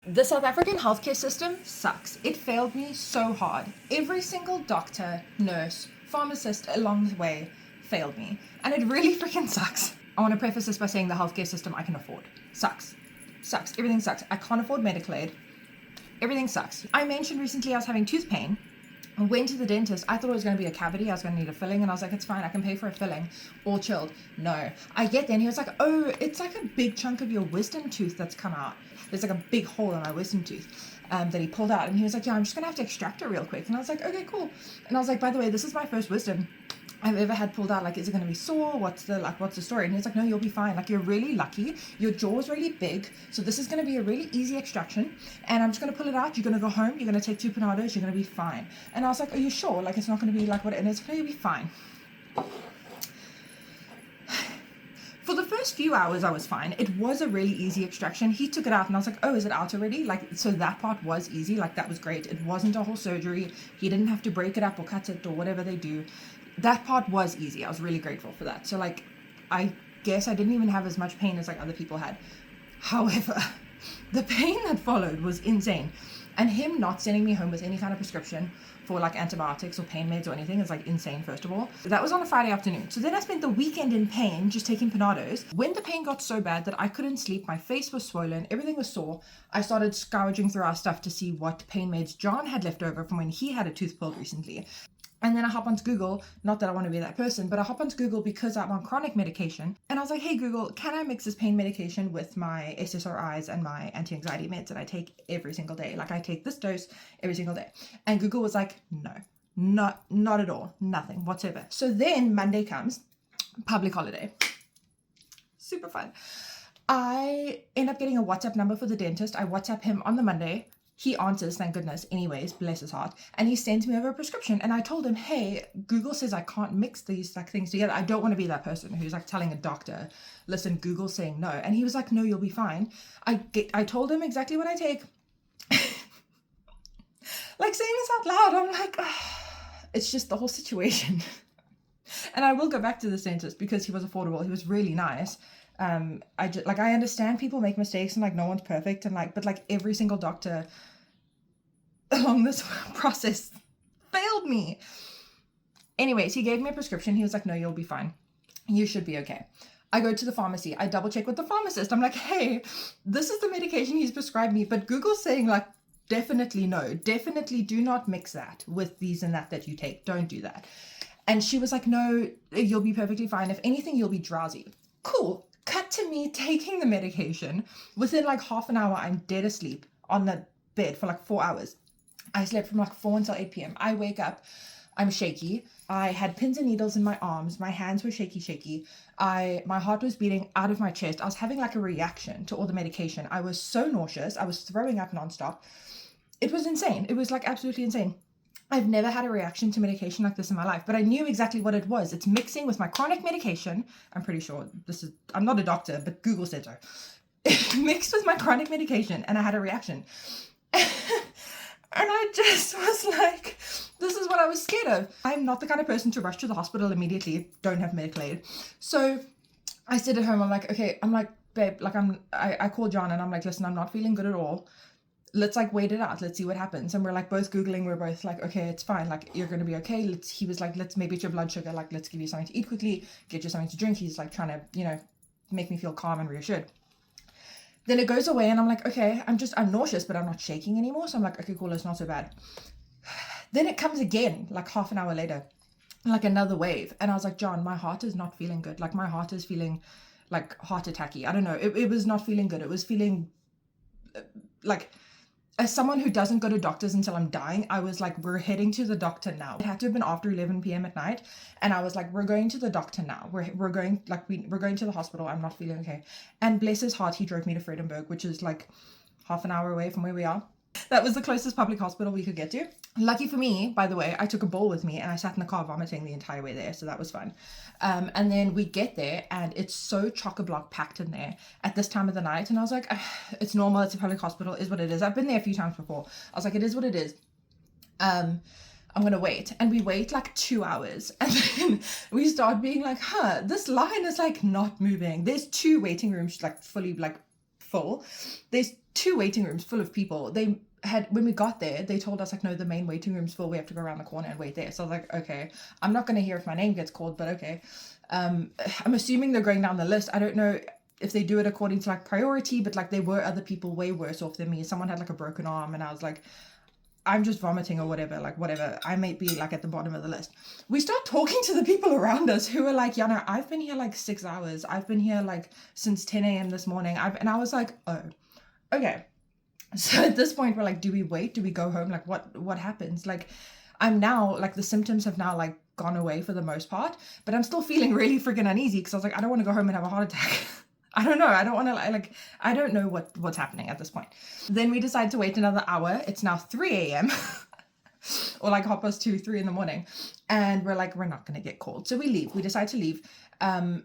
The South African healthcare system sucks. It failed me so hard. Every single doctor, nurse, pharmacist along the way failed me. And it really freaking sucks. I want to preface this by saying the healthcare system I can afford. Sucks. Sucks. Everything sucks. I can't afford medical aid. Everything sucks. I mentioned recently I was having tooth pain. I went to the dentist. I thought it was going to be a cavity. I was going to need a filling. And I was like, it's fine. I can pay for a filling. All chilled. No. I get there and he was like, oh, it's like a big chunk of your wisdom tooth that's come out. There's like a big hole in my wisdom tooth that he pulled out. And he was like, yeah, I'm just going to have to extract it real quick. And I was like, okay, cool. And I was like, by the way, this is my first wisdom I've ever had pulled out. Like, is it going to be sore? What's the story? And he's like, no, you'll be fine. Like, you're really lucky. Your jaw is really big. So this is going to be a really easy extraction. And I'm just going to pull it out. You're going to go home. You're going to take 2 Panados. You're going to be fine. And I was like, are you sure? Like, it's not going to be like what? And it's going to be fine. For the first few hours, I was fine. It was a really easy extraction. He took it out and I was like, oh, is it out already? Like, so that part was easy. Like, that was great. It wasn't a whole surgery. He didn't have to break it up or cut it or whatever they do. That part was easy. I was really grateful for that. So, like, I guess I didn't even have as much pain as, like, other people had. However, the pain that followed was insane. And him not sending me home with any kind of prescription for like antibiotics or pain meds or anything is like insane, first of all. That was on a Friday afternoon. So then I spent the weekend in pain just taking Panados. When the pain got so bad that I couldn't sleep, my face was swollen, everything was sore, I started scourging through our stuff to see what pain meds John had left over from when he had a tooth pulled recently. And then I hop onto Google, not that I want to be that person, but I hop onto Google because I'm on chronic medication. And I was like, hey, Google, can I mix this pain medication with my SSRIs and my anti-anxiety meds that I take every single day? Like, I take this dose every single day. And Google was like, no, not at all, nothing whatsoever. So then Monday comes, public holiday. Super fun. I end up getting a WhatsApp number for the dentist. I WhatsApp him on the Monday. He answers, thank goodness, anyways, bless his heart. And he sends me over a prescription. And I told him, hey, Google says I can't mix these like things together. I don't want to be that person who's like telling a doctor, listen, Google's saying no. And he was like, no, you'll be fine. I told him exactly what I take. Like, saying this out loud, I'm like, it's just the whole situation. And I will go back to the dentist because he was affordable. He was really nice. I understand people make mistakes and like no one's perfect and like, but like every single doctor along this process failed me. Anyways, he gave me a prescription. He was like, no, you'll be fine. You should be okay. I go to the pharmacy. I double check with the pharmacist. I'm like, hey, this is the medication he's prescribed me, but Google's saying like, definitely no, definitely do not mix that with these and that you take. Don't do that. And she was like, no, you'll be perfectly fine. If anything, you'll be drowsy. Cool. Cut to me taking the medication. Within like half an hour, I'm dead asleep on the bed for like 4 hours. I slept from like 4 until 8 p.m. I wake up, I'm shaky. I had pins and needles in my arms. My hands were shaky. My heart was beating out of my chest. I was having like a reaction to all the medication. I was so nauseous. I was throwing up nonstop. It was insane. It was like absolutely insane. I've never had a reaction to medication like this in my life, but I knew exactly what it was. It's mixing with my chronic medication. I'm pretty sure I'm not a doctor, but Google said so. It mixed with my chronic medication and I had a reaction. And I just was like, this is what I was scared of. I'm not the kind of person to rush to the hospital immediately, don't have medical aid. So I sit at home, I'm like, okay, I'm like, babe, like I called John and I'm like, listen, I'm not feeling good at all. Let's like wait it out. Let's see what happens. And we're like both Googling. We're both like, okay, it's fine. Like, you're going to be okay. He was like, let's maybe it's your blood sugar. Like, let's give you something to eat quickly, get you something to drink. He's like trying to, make me feel calm and reassured. Then it goes away and I'm like, okay, I'm nauseous, but I'm not shaking anymore. So I'm like, okay, cool. It's not so bad. Then it comes again, like half an hour later, like another wave. And I was like, John, my heart is not feeling good. Like, my heart is feeling like heart attacky. I don't know. It was not feeling good. It was feeling like, as someone who doesn't go to doctors until I'm dying, I was like, we're heading to the doctor now. It had to have been after 11 p.m. at night. And I was like, we're going to the doctor now. We're going to the hospital. I'm not feeling okay. And bless his heart, he drove me to Vredenburg, which is like half an hour away from where we are. That was the closest public hospital we could get to. Lucky for me, by the way, I took a bowl with me and I sat in the car vomiting the entire way there. So that was fun. And then we get there and it's so chock-a-block packed in there at this time of the night. And I was like, it's normal. It's a public hospital. Is what it is. I've been there a few times before. I was like, it is what it is. I'm going to wait. And we wait like 2 hours. And then we start being like, this line is like not moving. There's 2 waiting rooms like fully like full. There's 2 waiting rooms full of people. They had, when we got there, they told us like, no, the main waiting room's full. We have to go around the corner and wait there. So I was like, okay, I'm not going to hear if my name gets called, but okay. I'm assuming they're going down the list. I don't know if they do it according to like priority, but like there were other people way worse off than me. Someone had like a broken arm and I was like, I'm just vomiting or whatever, like whatever. I might be like at the bottom of the list. We start talking to the people around us who are like, Yana, I've been here like 6 hours. I've been here like since 10 a.m. this morning. And I was like, oh, okay. So at this point, we're like, do we wait? Do we go home? Like what happens? Like I'm now, like the symptoms have now like gone away for the most part, but I'm still feeling really freaking uneasy because I was like, I don't want to go home and have a heart attack. I don't know. I don't want to like, I don't know what's happening at this point. Then we decide to wait another hour. It's now 3 a.m. or like 2:30, 3 in the morning. And we're like, we're not going to get called. So we leave. We decide to leave. And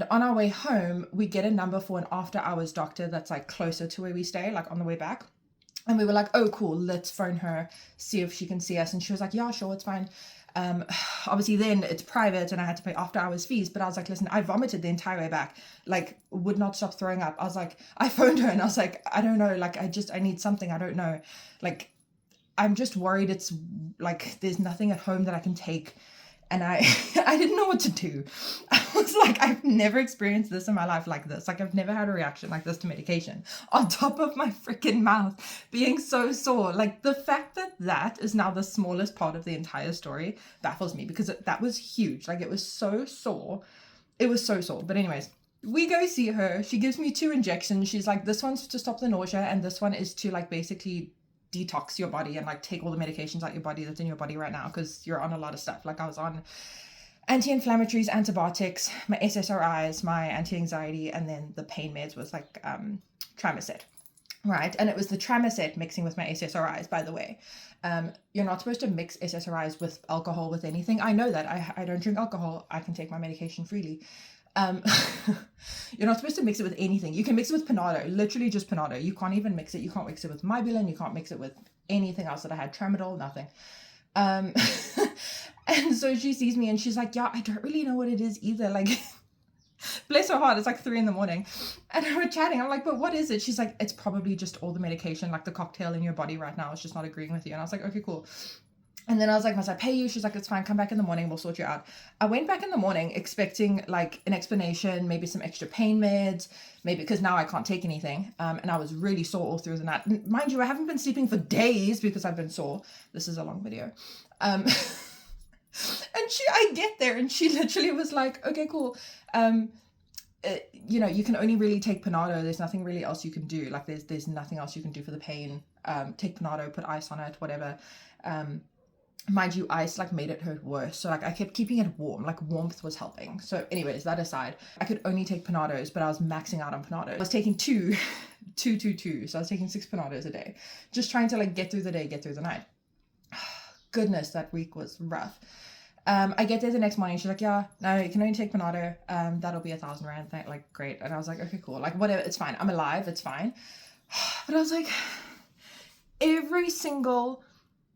on our way home, we get a number for an after hours doctor that's like closer to where we stay, like on the way back. And we were like, oh, cool, let's phone her, see if she can see us. And she was like, yeah, sure, it's fine. Obviously then it's private and I had to pay after hours fees, but I was like, listen, I vomited the entire way back, like would not stop throwing up. I was like, I phoned her and I was like, I don't know, like I need something. I don't know. Like, I'm just worried it's like, there's nothing at home that I can take. And I didn't know what to do. I was like, I've never experienced this in my life like this. Like I've never had a reaction like this to medication. On top of my freaking mouth being so sore. Like the fact that is now the smallest part of the entire story baffles me because that was huge. Like it was so sore. It was so sore. But anyways, we go see her. She gives me 2 injections. She's like, this one's to stop the nausea and this one is to like basically detox your body and like take all the medications out your body that's in your body right now because you're on a lot of stuff. Like I was on anti-inflammatories, antibiotics, my SSRIs, my anti-anxiety, and then the pain meds was like Tramacet, right? And it was the Tramacet mixing with my SSRIs, by the way. You're not supposed to mix SSRIs with alcohol with anything. I know that. I don't drink alcohol. I can take my medication freely. You're not supposed to mix it with anything. You can mix it with Panado, literally just Panado. You can't even mix it. You can't mix it with Mybulan. You can't mix it with anything else that I had. Tramadol, nothing. And so she sees me and she's like, yeah, I don't really know what it is either. Like, bless her heart, it's like 3 in the morning. And we're chatting. I'm like, but what is it? She's like, it's probably just all the medication, like the cocktail in your body right now. It's just not agreeing with you. And I was like, okay, cool. And then I was like, must I pay you? She's like, it's fine. Come back in the morning. We'll sort you out. I went back in the morning expecting like an explanation, maybe some extra pain meds, maybe because now I can't take anything. And I was really sore all through the night. And mind you, I haven't been sleeping for days because I've been sore. This is a long video. And I get there and she literally was like, okay, cool. You know, you can only really take Panado. There's nothing really else you can do. Like there's nothing else you can do for the pain. Take Panado, put ice on it, whatever. Mind you, ice like made it hurt worse. So like I kept keeping it warm, like warmth was helping. So anyways, that aside, I could only take Panados, but I was maxing out on Panado. I was taking two. So I was taking 6 Panados a day, just trying to like get through the day, get through the night. Goodness, that week was rough. I get there the next morning. She's like, yeah, no, you can only take Panado. That'll be 1,000 rand. Like, great. And I was like, okay, cool. Like, whatever. It's fine. I'm alive. It's fine. But I was like, every single,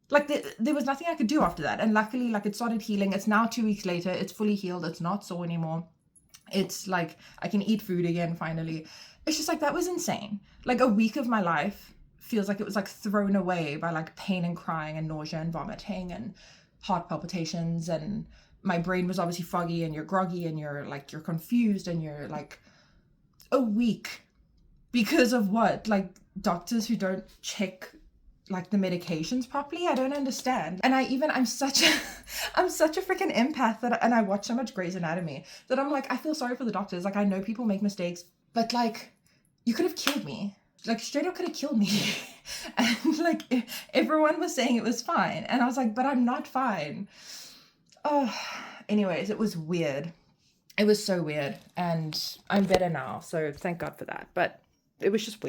like, there was nothing I could do after that. And luckily, like, it started healing. It's now 2 weeks later. It's fully healed. It's not sore anymore. It's like, I can eat food again, finally. It's just like, that was insane. Like, a week of my life feels like it was like thrown away by like pain and crying and nausea and vomiting and heart palpitations, and my brain was obviously foggy, and you're groggy and you're confused and you're like a week because of what? Like doctors who don't check like the medications properly. I don't understand. And I'm such a freaking empath and I watch so much Grey's Anatomy that I'm like, I feel sorry for the doctors. Like I know people make mistakes, but like you could have killed me. Like straight up could have killed me. And like everyone was saying it was fine. And I was like, but I'm not fine. Oh, anyways, it was weird. It was so weird. And I'm better now. So thank God for that. But it was just weird.